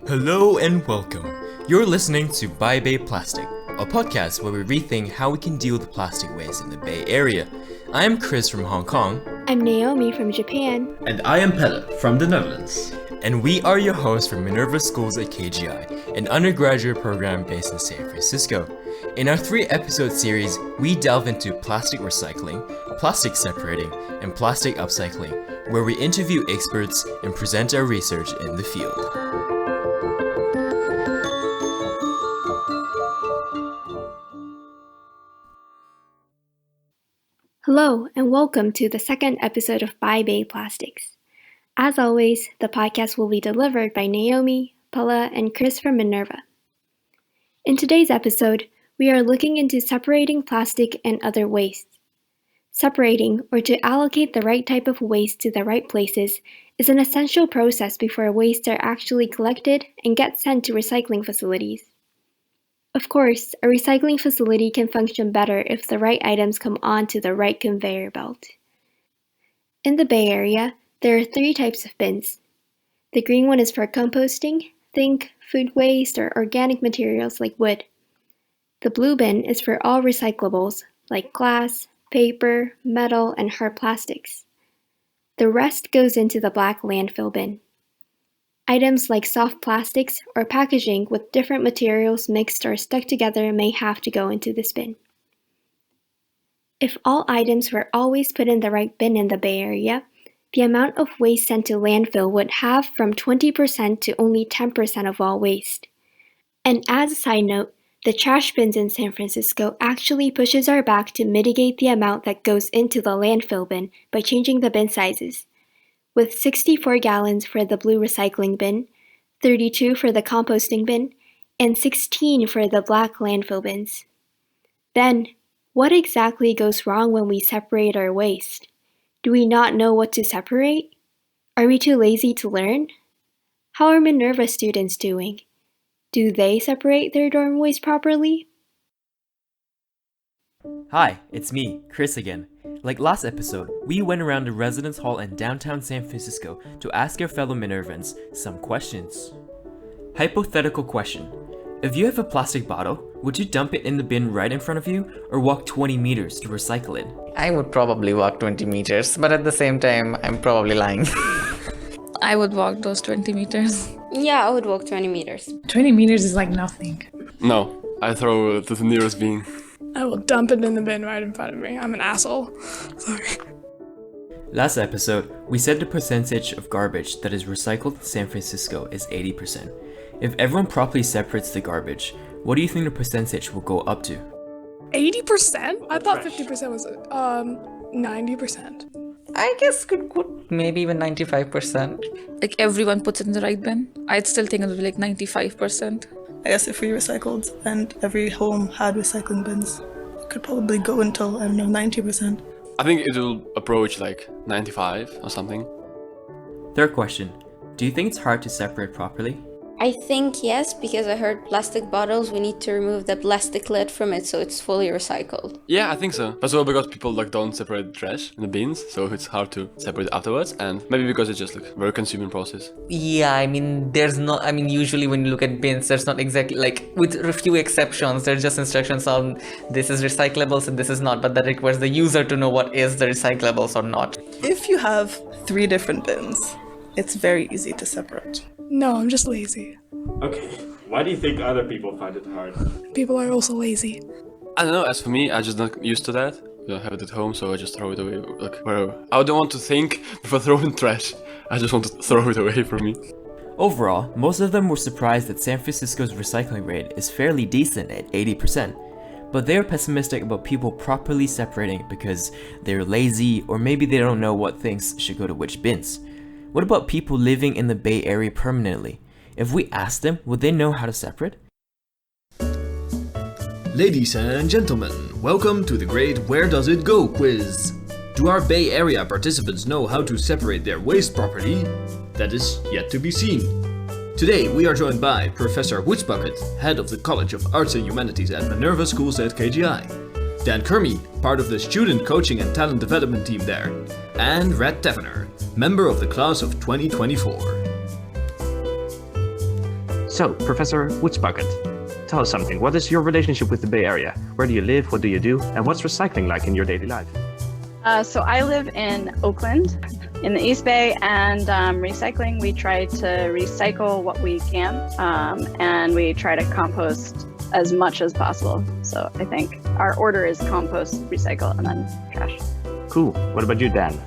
Hello and welcome. You're listening to By Bay Plastic, a podcast where we rethink how we can deal with plastic waste in the Bay Area. I'm Chris from Hong Kong. I'm Naomi from Japan. And I am Pelle from the Netherlands. And we are your hosts from Minerva Schools at KGI, an undergraduate program based in San Francisco. In our 3-episode series, we delve into plastic recycling, plastic separating, and plastic upcycling, where we interview experts and present our research in the field. Hello, and welcome to the second episode of By Bay Plastics. As always, the podcast will be delivered by Naomi, Pelle, and Chris from Minerva. In today's episode, we are looking into separating plastic and other wastes. Separating, or to allocate the right type of waste to the right places, is an essential process before wastes are actually collected and get sent to recycling facilities. Of course, a recycling facility can function better if the right items come onto the right conveyor belt. In the Bay Area, there are 3 types of bins. The green one is for composting, think food waste or organic materials like wood. The blue bin is for all recyclables like glass, paper, metal, and hard plastics. The rest goes into the black landfill bin. Items like soft plastics or packaging with different materials mixed or stuck together may have to go into this bin. If all items were always put in the right bin in the Bay Area, the amount of waste sent to landfill would halve from 20% to only 10% of all waste. And as a side note, the trash bins in San Francisco actually pushes our back to mitigate the amount that goes into the landfill bin by changing the bin sizes, with 64 gallons for the blue recycling bin, 32 for the composting bin, and 16 for the black landfill bins. Then, what exactly goes wrong when we separate our waste? Do we not know what to separate? Are we too lazy to learn? How are Minerva students doing? Do they separate their dorm waste properly? Hi, it's me, Chris again. Like last episode, we went around the residence hall in downtown San Francisco to ask our fellow Minervans some questions. Hypothetical question. If you have a plastic bottle, would you dump it in the bin right in front of you or walk 20 meters to recycle it? I would probably walk 20 meters, but at the same time, I'm probably lying. I would walk those 20 meters. Yeah, I would walk 20 meters. 20 meters is like nothing. No, I throw it to the nearest bin. I will dump it in the bin right in front of me. I'm an asshole. Sorry. Last episode, we said the percentage of garbage that is recycled in San Francisco is 80%. If everyone properly separates the garbage, what do you think the percentage will go up to? 80%? I thought 50% was 90%. I guess could maybe even 95%. Like everyone puts it in the right bin. I'd still think it would be like 95%. I guess if we recycled and every home had recycling bins, it could probably go until, 90%. I think it will approach like 95 or something. Third question. Do you think it's hard to separate properly? I think yes, because I heard plastic bottles, we need to remove the plastic lid from it so it's fully recycled. Yeah, I think so. But so because people don't separate the trash in the bins, so it's hard to separate afterwards, and maybe because it's just a very consuming process. Yeah, usually when you look at bins, there's not exactly, with a few exceptions, there's just instructions on this is recyclables and this is not, but that requires the user to know what is the recyclables or not. If you have 3 different bins, it's very easy to separate. No, I'm just lazy. Okay, why do you think other people find it hard? People are also lazy. I don't know, as for me, I'm just not used to that. I don't have it at home, so I just throw it away, wherever. I don't want to think before throwing trash. I just want to throw it away from me. Overall, most of them were surprised that San Francisco's recycling rate is fairly decent at 80%. But they are pessimistic about people properly separating because they're lazy or maybe they don't know what things should go to which bins. What about people living in the Bay Area permanently? If we asked them, would they know how to separate? Ladies and gentlemen, welcome to the great Where Does It Go quiz. Do our Bay Area participants know how to separate their waste properly? That is yet to be seen. Today we are joined by Professor Woods-Puckett, head of the College of Arts and Humanities at Minerva Schools at KGI, Dan Curme, part of the student coaching and talent development team there, and Rett Tavenner, member of the class of 2024. So, Professor Woods-Puckett, tell us something. What is your relationship with the Bay Area? Where do you live? What do you do? And what's recycling like in your daily life? So I live in Oakland, in the East Bay, and recycling, we try to recycle what we can, and we try to compost as much as possible. So I think our order is compost, recycle, and then trash. Cool. What about you, Dan?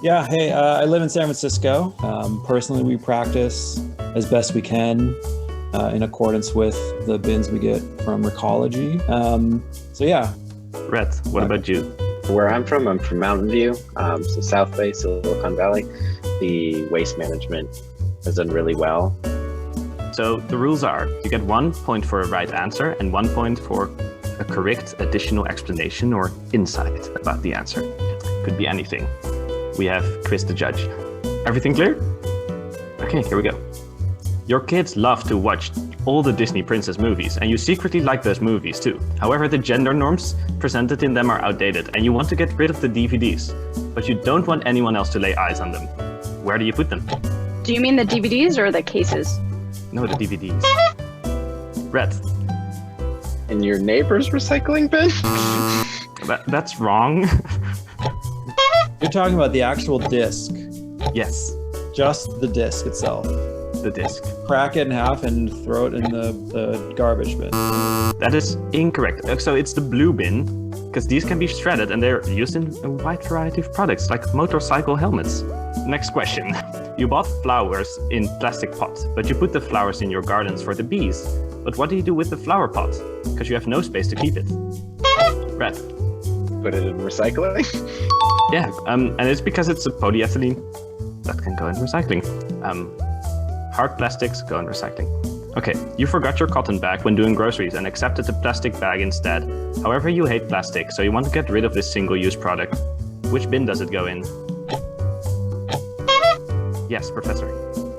Yeah, hey, I live in San Francisco. Personally, we practice as best we can in accordance with the bins we get from Recology. So yeah. Rett, what about you? Where I'm from Mountain View, so South Bay, Silicon Valley. The waste management is done really well. So the rules are, you get 1 point for a right answer and 1 point for a correct additional explanation or insight about the answer. Could be anything. We have Chris the judge. Everything clear? Okay, here we go. Your kids love to watch all the Disney princess movies, and you secretly like those movies too. However, the gender norms presented in them are outdated, and you want to get rid of the DVDs, but you don't want anyone else to lay eyes on them. Where do you put them? Do you mean the DVDs or the cases? No, the DVDs. Rett. In your neighbor's recycling bin? That's wrong. You're talking about the actual disc. Yes. Just the disc itself. The disc. Crack it in half and throw it in the garbage bin. That is incorrect. So it's the blue bin, because these can be shredded and they're used in a wide variety of products, like motorcycle helmets. Next question. You bought flowers in plastic pots, but you put the flowers in your gardens for the bees. But what do you do with the flower pot? Because you have no space to keep it. Rett. Put it in recycling? Yeah, and it's because it's a polyethylene that can go in recycling. Hard plastics go in recycling. Okay, you forgot your cotton bag when doing groceries and accepted the plastic bag instead. However, you hate plastic, so you want to get rid of this single-use product. Which bin does it go in? Yes, Professor.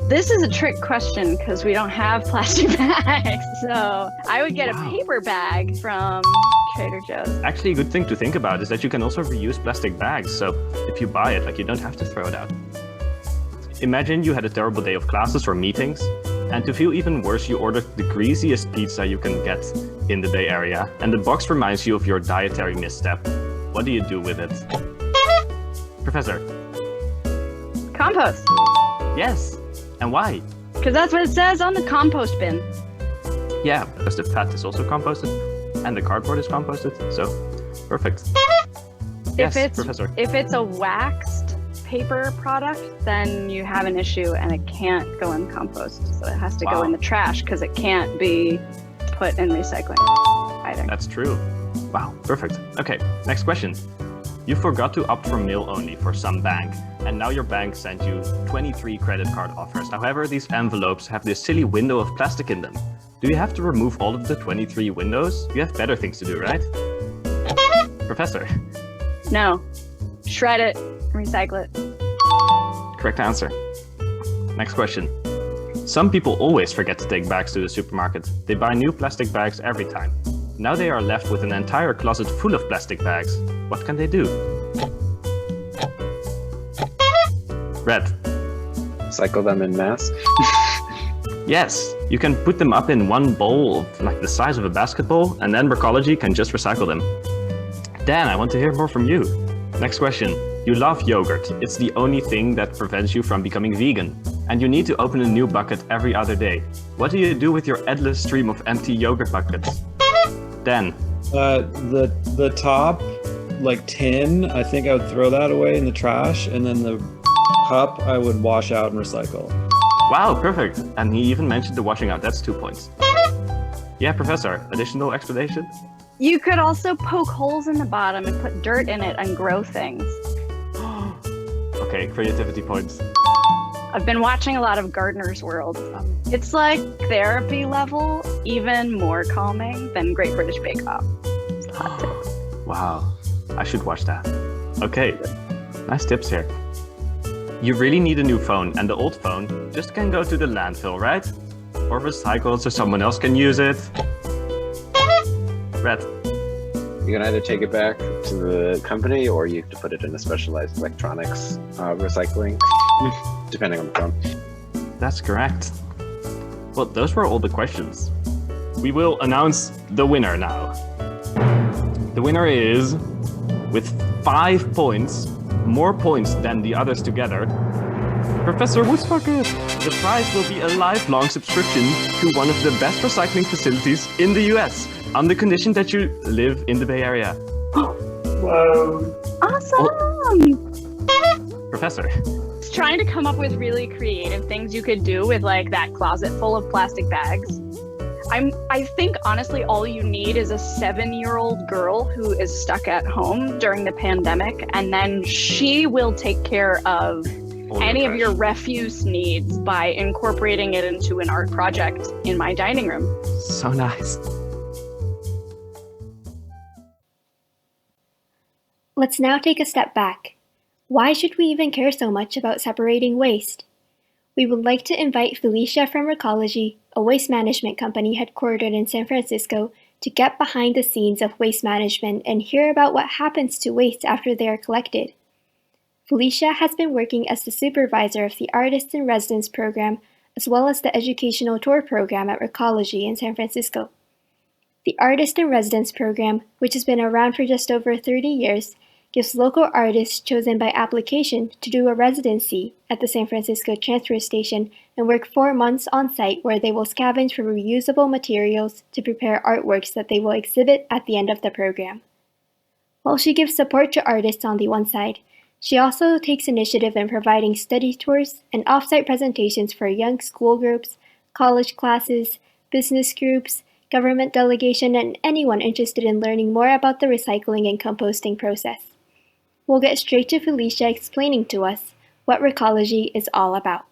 This is a trick question because we don't have plastic bags. So I would get a paper bag from Trader Joe's. Actually, a good thing to think about is that you can also reuse plastic bags. So if you buy it, you don't have to throw it out. Imagine you had a terrible day of classes or meetings, and to feel even worse, you ordered the greasiest pizza you can get in the Bay Area, and the box reminds you of your dietary misstep. What do you do with it? Professor? Compost. Yes. And why? Because that's what it says on the compost bin. Yeah, because the fat is also composted, and the cardboard is composted, so perfect. Yes, Professor. If it's a waxed paper product, then you have an issue and it can't go in compost. So it has to go in the trash because it can't be put in recycling either. That's true. Wow, perfect. Okay, next question. You forgot to opt for mail only for some bank, and now your bank sent you 23 credit card offers. However, these envelopes have this silly window of plastic in them. Do you have to remove all of the 23 windows? You have better things to do, right? Professor? No. Shred it. Recycle it. Correct answer. Next question. Some people always forget to take bags to the supermarket. They buy new plastic bags every time. Now they are left with an entire closet full of plastic bags. What can they do? Rett. Cycle them in mass? Yes, you can put them up in one bowl of like the size of a basketball, and then Recology can just recycle them. Dan, I want to hear more from you. Next question. You love yogurt. It's the only thing that prevents you from becoming vegan. And you need to open a new bucket every other day. What do you do with your endless stream of empty yogurt buckets? Dan. The top, tin, I think I would throw that away in the trash, and then the cup I would wash out and recycle. Wow, perfect. And he even mentioned the washing out. That's 2 points. Yeah, Professor, additional explanation? You could also poke holes in the bottom and put dirt in it and grow things. Okay, creativity points. I've been watching a lot of Gardener's World. It's like therapy level, even more calming than Great British Bake Off. It's a hot tip. Wow, I should watch that. Okay, nice tips here. You really need a new phone, and the old phone just can go to the landfill, right? Or recycle so someone else can use it. Rett. You can either take it back to the company or you have to put it in a specialized electronics recycling, depending on the phone. That's correct. Well, those were all the questions. We will announce the winner now. The winner is, with 5 points, more points than the others together, Professor Woods-Puckett. The prize will be a lifelong subscription to one of the best recycling facilities in the US, on the condition that you live in the Bay Area. Whoa. Awesome! Professor. Trying to come up with really creative things you could do with like that closet full of plastic bags. I think honestly all you need is a 7-year-old girl who is stuck at home during the pandemic, and then she will take care of any of your refuse needs by incorporating it into an art project in my dining room. So nice. Let's now take a step back. Why should we even care so much about separating waste? We would like to invite Felisia from Recology, a waste management company headquartered in San Francisco, to get behind the scenes of waste management and hear about what happens to waste after they are collected. Felisia has been working as the supervisor of the Artists in Residence program, as well as the educational tour program at Recology in San Francisco. The Artist in Residence program, which has been around for just over 30 years, gives local artists chosen by application to do a residency at the San Francisco transfer station and work 4 months on site where they will scavenge for reusable materials to prepare artworks that they will exhibit at the end of the program. While she gives support to artists on the one side, she also takes initiative in providing study tours and off-site presentations for young school groups, college classes, business groups, government delegation, and anyone interested in learning more about the recycling and composting process. We'll get straight to Felisia explaining to us what Recology is all about.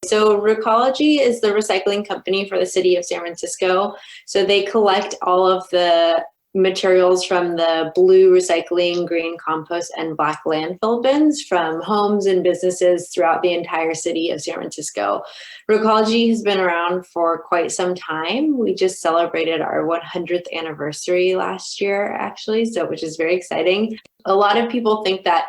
So Recology is the recycling company for the city of San Francisco. So they collect all of the materials from the blue recycling, green compost, and black landfill bins from homes and businesses throughout the entire city of San Francisco. Recology has been around for quite some time. We just celebrated our 100th anniversary last year, actually, which is very exciting. A lot of people think that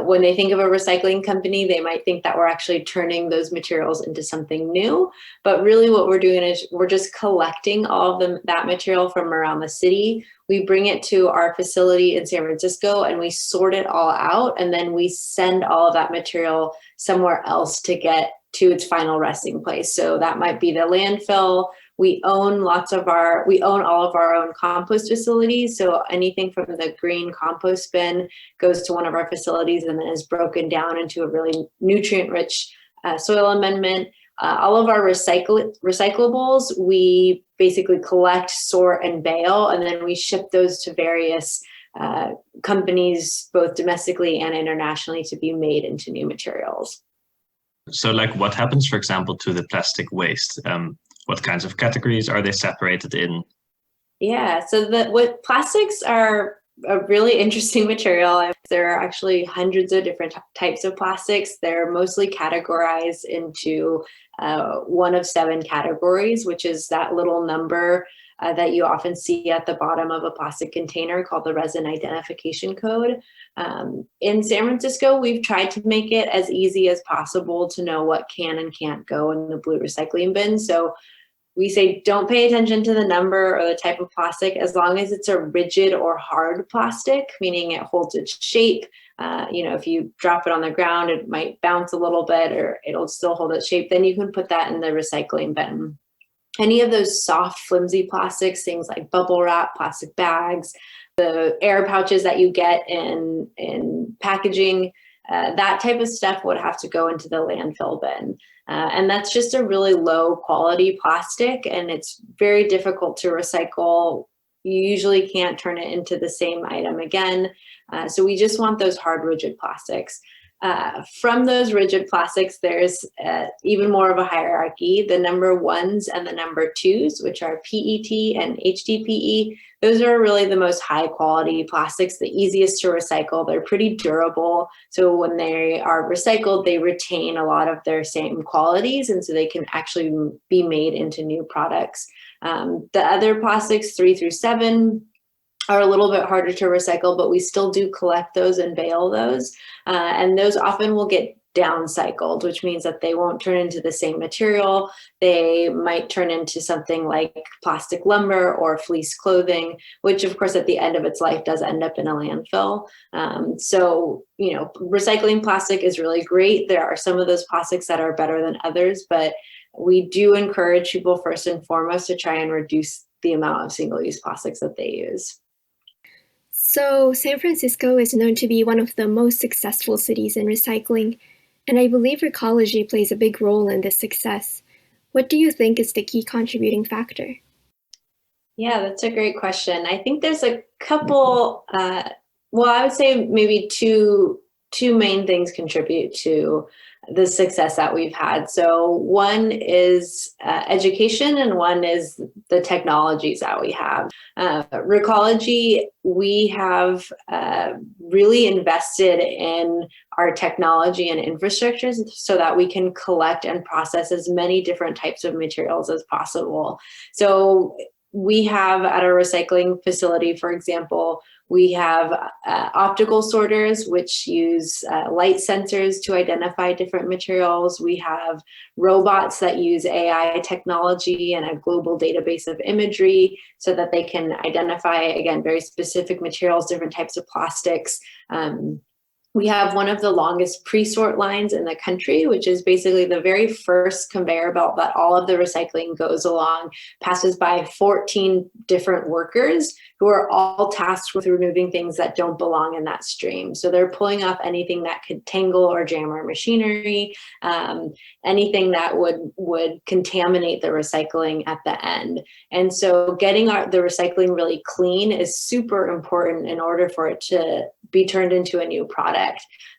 when they think of a recycling company, they might think that we're actually turning those materials into something new. But really what we're doing is we're just collecting all of that material from around the city. We bring it to our facility in San Francisco and we sort it all out. And then we send all of that material somewhere else to get to its final resting place. So that might be the landfill. We own all of our own compost facilities. So anything from the green compost bin goes to one of our facilities and then is broken down into a really nutrient-rich soil amendment. All of our recyclables, we basically collect, sort, and bale, and then we ship those to various companies, both domestically and internationally, to be made into new materials. So like what happens, for example, to the plastic waste? What kinds of categories are they separated in? Yeah, so plastics are a really interesting material. There are actually hundreds of different types of plastics. They're mostly categorized into one of 7 categories, which is that little number that you often see at the bottom of a plastic container called the resin identification code. In San Francisco, we've tried to make it as easy as possible to know what can and can't go in the blue recycling bin. So we say don't pay attention to the number or the type of plastic as long as it's a rigid or hard plastic, meaning it holds its shape. If you drop it on the ground, it might bounce a little bit or it'll still hold its shape. Then you can put that in the recycling bin. Any of those soft, flimsy plastics, things like bubble wrap, plastic bags, the air pouches that you get in packaging, that type of stuff would have to go into the landfill bin. And that's just a really low quality plastic and it's very difficult to recycle. You usually can't turn it into the same item again. So we just want those hard, rigid plastics. From those rigid plastics, there's even more of a hierarchy. The number 1s and the number 2s, which are PET and HDPE, those are really the most high quality plastics, the easiest to recycle. They're pretty durable. So when they are recycled, they retain a lot of their same qualities. And so they can actually be made into new products. The other plastics, 3 through 7, are a little bit harder to recycle, but we still do collect those and bale those. And those often will get downcycled, which means that they won't turn into the same material. They might turn into something like plastic lumber or fleece clothing, which of course at the end of its life does end up in a landfill. So, recycling plastic is really great. There are some of those plastics that are better than others, but we do encourage people first and foremost to try and reduce the amount of single-use plastics that they use. So San Francisco is known to be one of the most successful cities in recycling, and I believe Recology plays a big role in this success. What do you think is the key contributing factor? Yeah, that's a great question. I think there's a couple, I would say maybe two main things contribute to the success that we've had. So one is education, and one is the technologies that we have. Recology, we have really invested in our technology and infrastructures so that we can collect and process as many different types of materials as possible. So we have at our recycling facility, for example, we have optical sorters, which use light sensors to identify different materials. We have robots that use AI technology and a global database of imagery so that they can identify, again, very specific materials, different types of plastics. We have one of the longest pre-sort lines in the country, which is basically the very first conveyor belt that all of the recycling goes along, passes by 14 different workers who are all tasked with removing things that don't belong in that stream. So they're pulling off anything that could tangle or jam our machinery, anything that would contaminate the recycling at the end. And so getting the recycling really clean is super important in order for it to be turned into a new product.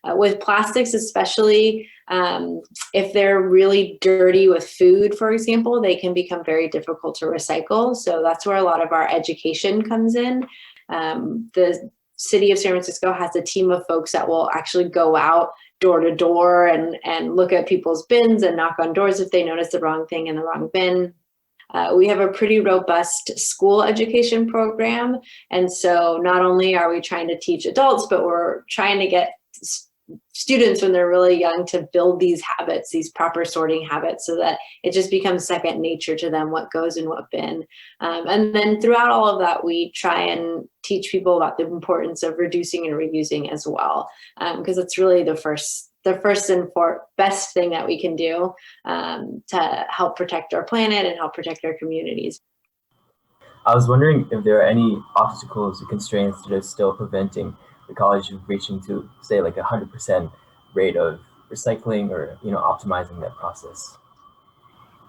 With plastics especially, if they're really dirty with food, for example, they can become very difficult to recycle. So that's where a lot of our education comes in. The city of San Francisco has a team of folks that will actually go out door to door and look at people's bins and knock on doors if they notice the wrong thing in the wrong bin. We have a pretty robust school education program. And so not only are we trying to teach adults, but we're trying to get students when they're really young to build these habits, these proper sorting habits, so that it just becomes second nature to them what goes in what bin. And then throughout all of that, we try and teach people about the importance of reducing and reusing as well, because it's really the first and best thing that we can do to help protect our planet and help protect our communities. I was wondering if there are any obstacles or constraints that are still preventing the college from reaching to, say, like 100% rate of recycling or, optimizing that process.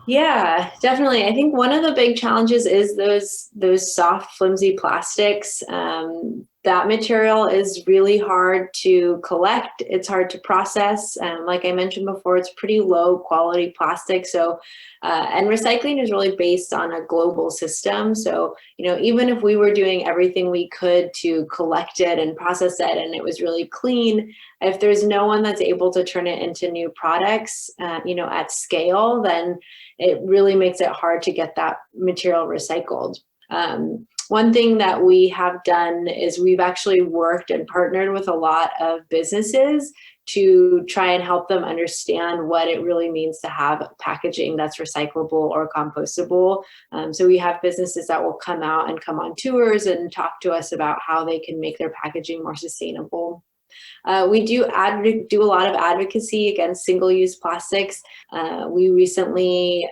Yeah, definitely. I think one of the big challenges is those soft, flimsy plastics. That material is really hard to collect. It's hard to process. Like I mentioned before, it's pretty low quality plastic. So, and recycling is really based on a global system. So, even if we were doing everything we could to collect it and process it, and it was really clean, if there's no one that's able to turn it into new products, at scale, then it really makes it hard to get that material recycled. One thing that we have done is we've actually worked and partnered with a lot of businesses to try and help them understand what it really means to have packaging that's recyclable or compostable. So we have businesses that will come out and come on tours and talk to us about how they can make their packaging more sustainable. We do a lot of advocacy against single-use plastics. We recently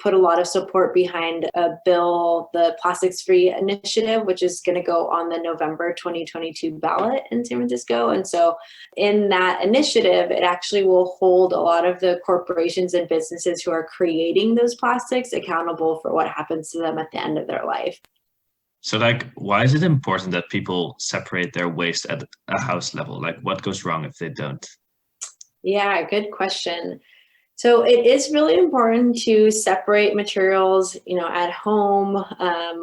put a lot of support behind a bill, the Plastics Free Initiative, which is going to go on the November 2022 ballot in San Francisco. And so in that initiative, it actually will hold a lot of the corporations and businesses who are creating those plastics accountable for what happens to them at the end of their life. So, why is it important that people separate their waste at a house level? What goes wrong if they don't? Yeah, good question. So it is really important to separate materials, at home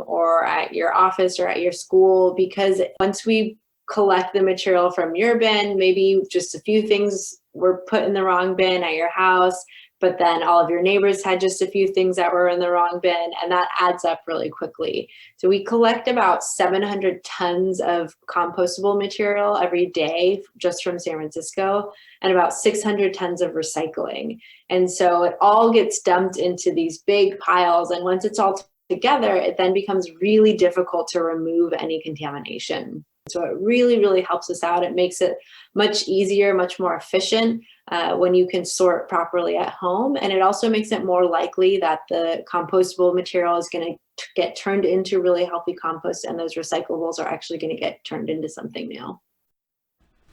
or at your office or at your school, because once we collect the material from your bin, maybe just a few things were put in the wrong bin at your house, but then all of your neighbors had just a few things that were in the wrong bin, and that adds up really quickly. So we collect about 700 tons of compostable material every day just from San Francisco, and about 600 tons of recycling. And so it all gets dumped into these big piles, and once it's all together, it then becomes really difficult to remove any contamination. So it really, really helps us out. It makes it much easier, much more efficient when you can sort properly at home. And it also makes it more likely that the compostable material is going to get turned into really healthy compost, and those recyclables are actually going to get turned into something new.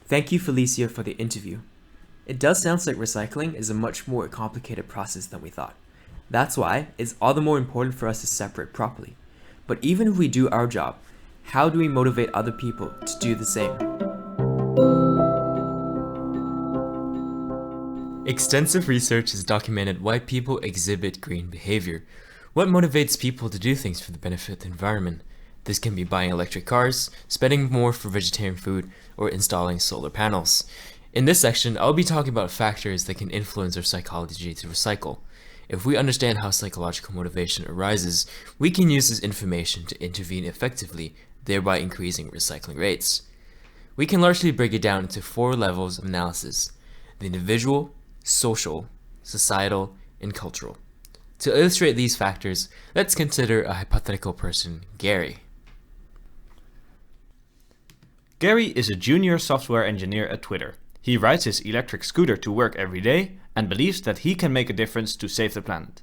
Thank you, Felisia, for the interview. It does sound like recycling is a much more complicated process than we thought. That's why it's all the more important for us to separate properly. But even if we do our job, how do we motivate other people to do the same? Extensive research has documented why people exhibit green behavior. What motivates people to do things for the benefit of the environment? This can be buying electric cars, spending more for vegetarian food, or installing solar panels. In this section, I'll be talking about factors that can influence our psychology to recycle. If we understand how psychological motivation arises, we can use this information to intervene effectively, thereby increasing recycling rates. We can largely break it down into 4 levels of analysis: the individual, social, societal, and cultural. To illustrate these factors, let's consider a hypothetical person, Gary. Gary is a junior software engineer at Twitter. He rides his electric scooter to work every day and believes that he can make a difference to save the planet.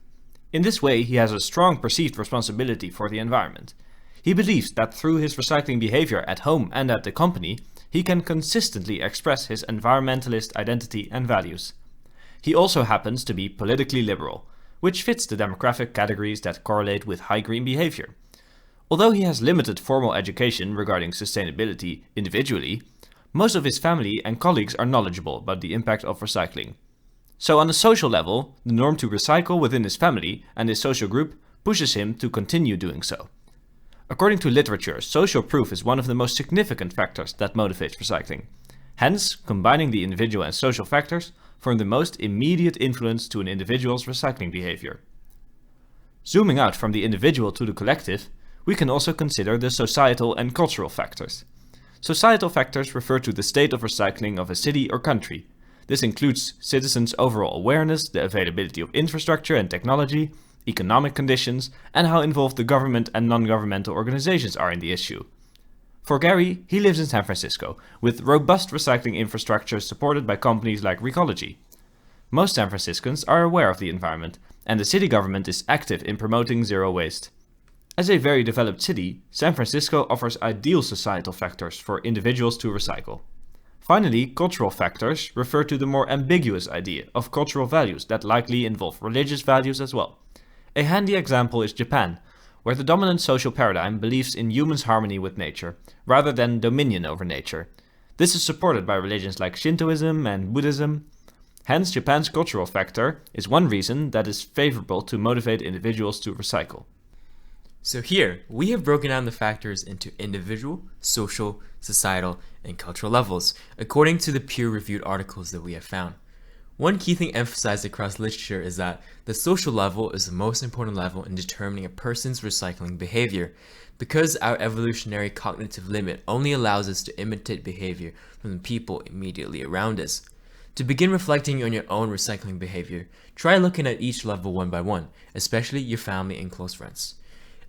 In this way, he has a strong perceived responsibility for the environment. He believes that through his recycling behavior at home and at the company, he can consistently express his environmentalist identity and values. He also happens to be politically liberal, which fits the demographic categories that correlate with high green behavior. Although he has limited formal education regarding sustainability individually, most of his family and colleagues are knowledgeable about the impact of recycling. So on a social level, the norm to recycle within his family and his social group pushes him to continue doing so. According to literature, social proof is one of the most significant factors that motivates recycling. Hence, combining the individual and social factors form the most immediate influence to an individual's recycling behavior. Zooming out from the individual to the collective, we can also consider the societal and cultural factors. Societal factors refer to the state of recycling of a city or country. This includes citizens' overall awareness, the availability of infrastructure and technology, economic conditions, and how involved the government and non-governmental organizations are in the issue. For Gary, he lives in San Francisco, with robust recycling infrastructure supported by companies like Recology. Most San Franciscans are aware of the environment, and the city government is active in promoting zero waste. As a very developed city, San Francisco offers ideal societal factors for individuals to recycle. Finally, cultural factors refer to the more ambiguous idea of cultural values that likely involve religious values as well. A handy example is Japan, where the dominant social paradigm believes in humans' harmony with nature, rather than dominion over nature. This is supported by religions like Shintoism and Buddhism. Hence, Japan's cultural factor is one reason that is favorable to motivate individuals to recycle. So here, we have broken down the factors into individual, social, societal, and cultural levels, according to the peer-reviewed articles that we have found. One key thing emphasized across literature is that the social level is the most important level in determining a person's recycling behavior, because our evolutionary cognitive limit only allows us to imitate behavior from the people immediately around us. To begin reflecting on your own recycling behavior, try looking at each level one by one, especially your family and close friends.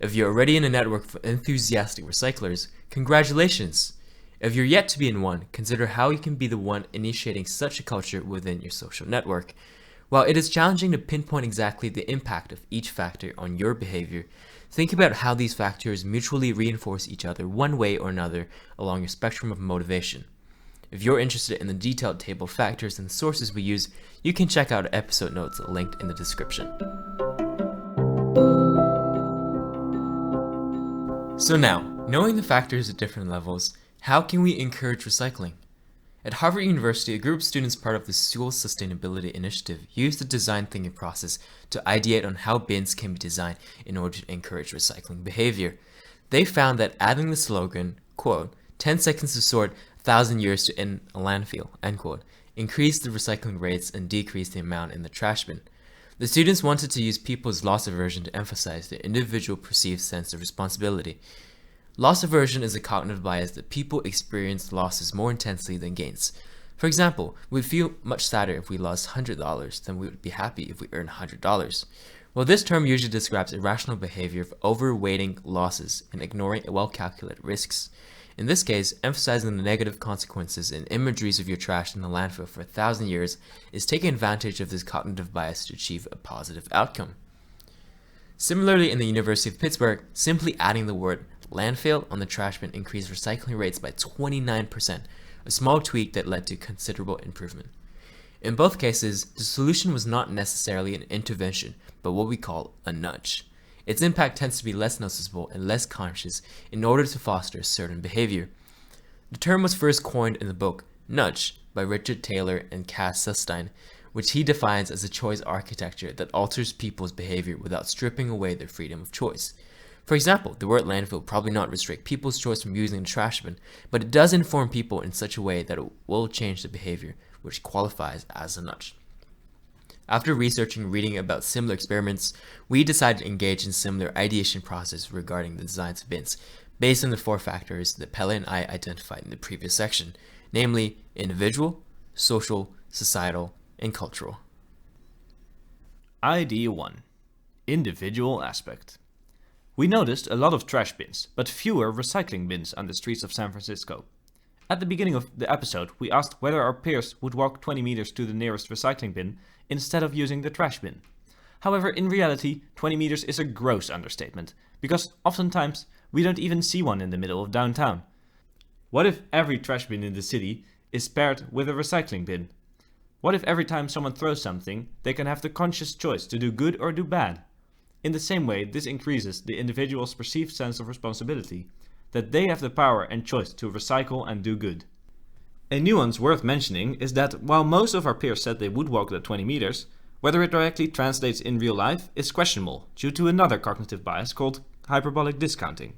If you're already in a network of enthusiastic recyclers, congratulations! If you're yet to be in one, consider how you can be the one initiating such a culture within your social network. While it is challenging to pinpoint exactly the impact of each factor on your behavior, think about how these factors mutually reinforce each other one way or another along your spectrum of motivation. If you're interested in the detailed table of factors and sources we use, you can check out episode notes linked in the description. So now, knowing the factors at different levels, how can we encourage recycling? At Harvard University, a group of students part of the School's Sustainability Initiative used the design thinking process to ideate on how bins can be designed in order to encourage recycling behavior. They found that adding the slogan, quote, 10 seconds to sort, 1,000 years to end a landfill, end quote, increased the recycling rates and decreased the amount in the trash bin. The students wanted to use people's loss aversion to emphasize their individual perceived sense of responsibility. Loss aversion is a cognitive bias that people experience losses more intensely than gains. For example, we'd feel much sadder if we lost $100 than we would be happy if we earned $100. Well, this term usually describes irrational behavior of overweighting losses and ignoring well-calculated risks. In this case, emphasizing the negative consequences and imageries of your trash in the landfill for 1,000 years is taking advantage of this cognitive bias to achieve a positive outcome. Similarly, in the University of Pittsburgh, simply adding the word landfill on the trash bin increased recycling rates by 29%, a small tweak that led to considerable improvement. In both cases, the solution was not necessarily an intervention, but what we call a nudge. Its impact tends to be less noticeable and less conscious in order to foster a certain behavior. The term was first coined in the book Nudge by Richard Taylor and Cass Sunstein, which he defines as a choice architecture that alters people's behavior without stripping away their freedom of choice. For example, the word landfill will probably not restrict people's choice from using the trash bin, but it does inform people in such a way that it will change the behavior, which qualifies as a nudge. After researching and reading about similar experiments, we decided to engage in similar ideation process regarding the designs of bins, based on the 4 factors that Pelle and I identified in the previous section, namely individual, social, societal, and cultural. Idea 1. Individual aspect. We noticed a lot of trash bins, but fewer recycling bins on the streets of San Francisco. At the beginning of the episode, we asked whether our peers would walk 20 meters to the nearest recycling bin instead of using the trash bin. However, in reality, 20 meters is a gross understatement, because oftentimes we don't even see one in the middle of downtown. What if every trash bin in the city is paired with a recycling bin? What if every time someone throws something, they can have the conscious choice to do good or do bad? In the same way, this increases the individual's perceived sense of responsibility, that they have the power and choice to recycle and do good. A nuance worth mentioning is that while most of our peers said they would walk the 20 meters, whether it directly translates in real life is questionable due to another cognitive bias called hyperbolic discounting.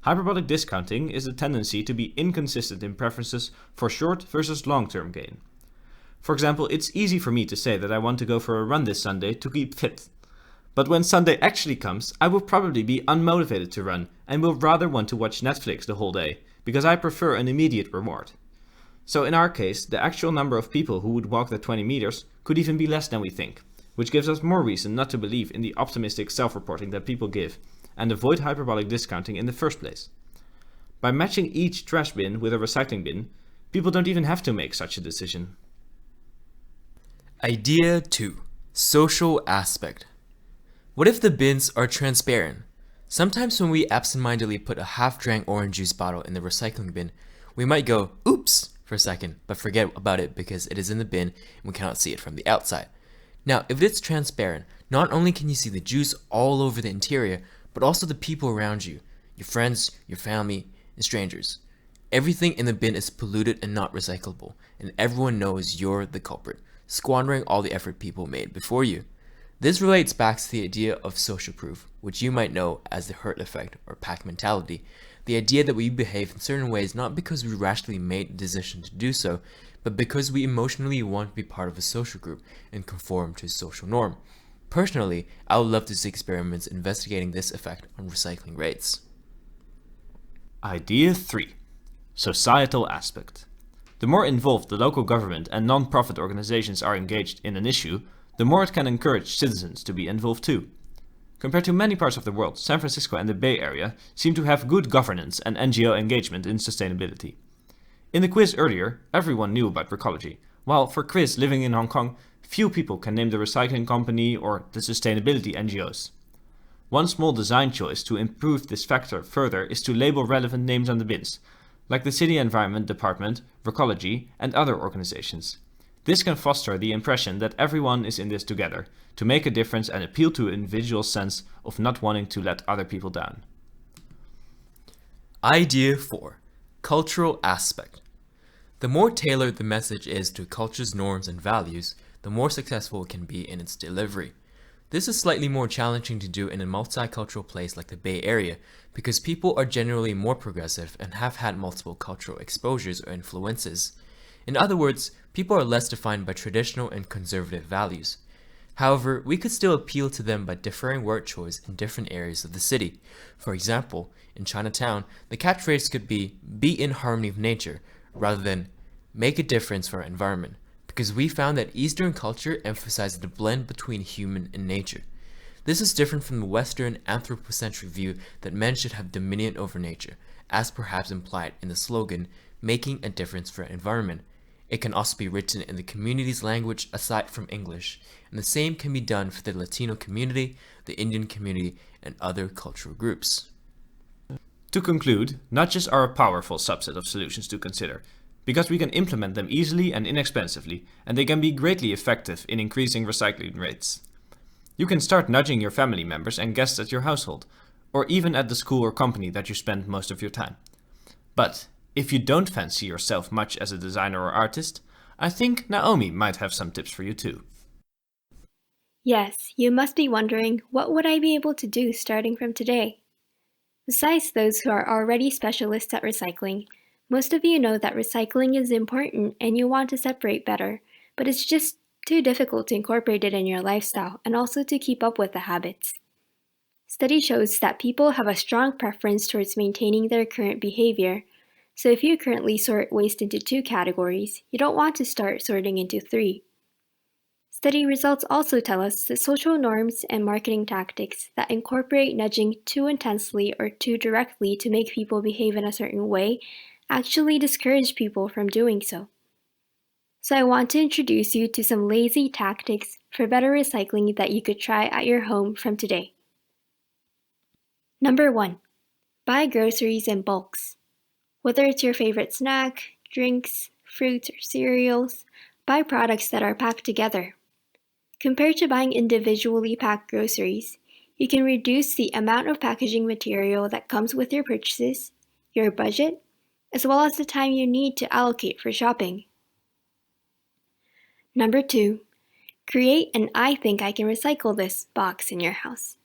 Hyperbolic discounting is a tendency to be inconsistent in preferences for short versus long-term gain. For example, it's easy for me to say that I want to go for a run this Sunday to keep fit. But when Sunday actually comes, I will probably be unmotivated to run and will rather want to watch Netflix the whole day, because I prefer an immediate reward. So in our case, the actual number of people who would walk the 20 meters could even be less than we think, which gives us more reason not to believe in the optimistic self-reporting that people give, and avoid hyperbolic discounting in the first place. By matching each trash bin with a recycling bin, people don't even have to make such a decision. Idea 2. Social aspect. What if the bins are transparent? Sometimes when we absentmindedly put a half-drank orange juice bottle in the recycling bin, we might go, oops, for a second, but forget about it because it is in the bin and we cannot see it from the outside. Now, if it's transparent, not only can you see the juice all over the interior, but also the people around you, your friends, your family, and strangers. Everything in the bin is polluted and not recyclable, and everyone knows you're the culprit, squandering all the effort people made before you. This relates back to the idea of social proof, which you might know as the herd effect or pack mentality, the idea that we behave in certain ways not because we rationally made the decision to do so, but because we emotionally want to be part of a social group and conform to a social norm. Personally, I would love to see experiments investigating this effect on recycling rates. Idea 3. Societal aspect. The more involved the local government and non-profit organizations are engaged in an issue, the more it can encourage citizens to be involved too. Compared to many parts of the world, San Francisco and the Bay Area seem to have good governance and NGO engagement in sustainability. In the quiz earlier, everyone knew about Recology, while for Chris living in Hong Kong, few people can name the recycling company or the sustainability NGOs. One small design choice to improve this factor further is to label relevant names on the bins, like the City Environment Department, Recology, and other organizations. This can foster the impression that everyone is in this together, to make a difference and appeal to an individual's sense of not wanting to let other people down. Idea 4. Cultural aspect. The more tailored the message is to culture's norms and values, the more successful it can be in its delivery. This is slightly more challenging to do in a multicultural place like the Bay Area, because people are generally more progressive and have had multiple cultural exposures or influences. In other words, people are less defined by traditional and conservative values. However, we could still appeal to them by differing word choice in different areas of the city. For example, in Chinatown, the catchphrase could be in harmony with nature, rather than make a difference for our environment, because we found that Eastern culture emphasized the blend between human and nature. This is different from the Western anthropocentric view that men should have dominion over nature, as perhaps implied in the slogan, making a difference for our environment. It can also be written in the community's language aside from English, and the same can be done for the Latino community, the Indian community, and other cultural groups. To conclude, nudges are a powerful subset of solutions to consider, because we can implement them easily and inexpensively, and they can be greatly effective in increasing recycling rates. You can start nudging your family members and guests at your household, or even at the school or company that you spend most of your time. But if you don't fancy yourself much as a designer or artist, I think Naomi might have some tips for you too. Yes, you must be wondering, what would I be able to do starting from today? Besides those who are already specialists at recycling, most of you know that recycling is important and you want to separate better, but it's just too difficult to incorporate it in your lifestyle and also to keep up with the habits. Study shows that people have a strong preference towards maintaining their current behavior, so if you currently sort waste into 2 categories, you don't want to start sorting into 3. Study results also tell us that social norms and marketing tactics that incorporate nudging too intensely or too directly to make people behave in a certain way actually discourage people from doing so. So I want to introduce you to some lazy tactics for better recycling that you could try at your home from today. Number 1. Buy groceries in bulks. Whether it's your favorite snack, drinks, fruits, or cereals, buy products that are packed together. Compared to buying individually packed groceries, you can reduce the amount of packaging material that comes with your purchases, your budget, as well as the time you need to allocate for shopping. Number 2, create an I think I can recycle this box in your house.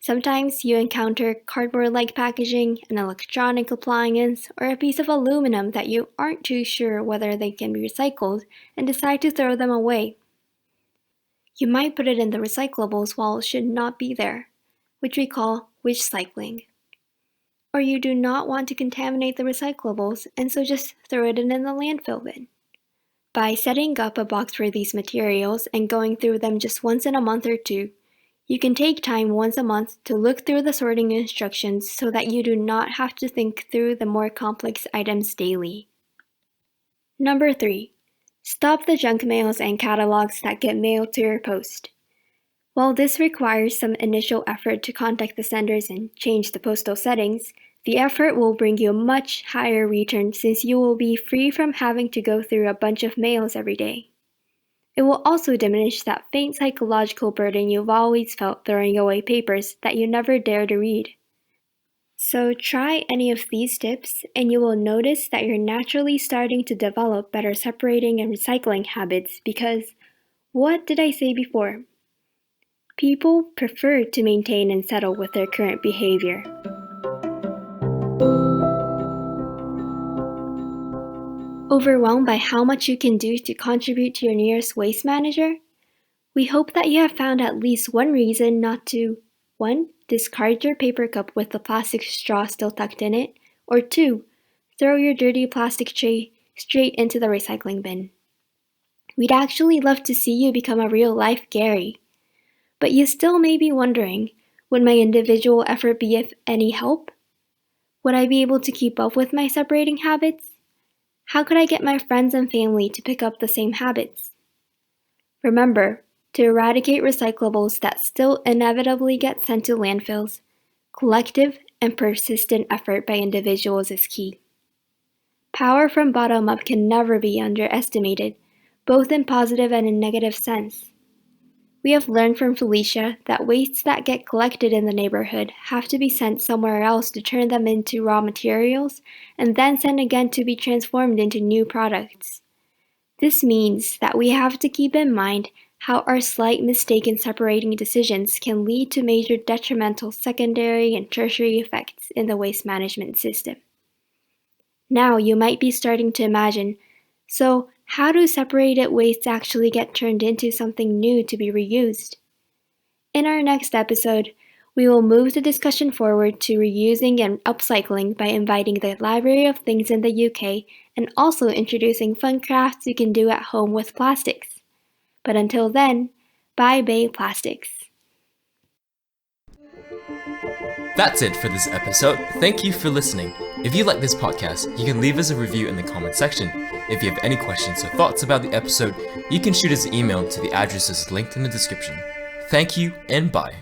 Sometimes you encounter cardboard-like packaging, an electronic appliance, or a piece of aluminum that you aren't too sure whether they can be recycled and decide to throw them away. You might put it in the recyclables while it should not be there, which we call wish cycling. Or you do not want to contaminate the recyclables and so just throw it in the landfill bin. By setting up a box for these materials and going through them just once in a month or 2, you can take time once a month to look through the sorting instructions so that you do not have to think through the more complex items daily. Number 3. Stop the junk mails and catalogs that get mailed to your post. While this requires some initial effort to contact the senders and change the postal settings, the effort will bring you a much higher return since you will be free from having to go through a bunch of mails every day. It will also diminish that faint psychological burden you've always felt throwing away papers that you never dare to read. So try any of these tips and you will notice that you're naturally starting to develop better separating and recycling habits because, what did I say before? People prefer to maintain and settle with their current behavior. Overwhelmed by how much you can do to contribute to your nearest waste manager? We hope that you have found at least one reason not to 1. Discard your paper cup with the plastic straw still tucked in it, or 2. Throw your dirty plastic tray straight into the recycling bin. We'd actually love to see you become a real-life Gary. But you still may be wondering, would my individual effort be of any help? Would I be able to keep up with my separating habits? How could I get my friends and family to pick up the same habits? Remember, to eradicate recyclables that still inevitably get sent to landfills, collective and persistent effort by individuals is key. Power from bottom up can never be underestimated, both in positive and in negative sense. We have learned from Felisia that wastes that get collected in the neighborhood have to be sent somewhere else to turn them into raw materials and then sent again to be transformed into new products. This means that we have to keep in mind how our slight mistake in separating decisions can lead to major detrimental secondary and tertiary effects in the waste management system. Now you might be starting to imagine, So, how do separated wastes actually get turned into something new to be reused? In our next episode, we will move the discussion forward to reusing and upcycling by inviting the Library of Things in the UK and also introducing fun crafts you can do at home with plastics. But until then, bye Bay Plastics. That's it for this episode. Thank you for listening. If you like this podcast, you can leave us a review in the comment section. If you have any questions or thoughts about the episode, you can shoot us an email to the addresses linked in the description. Thank you and bye.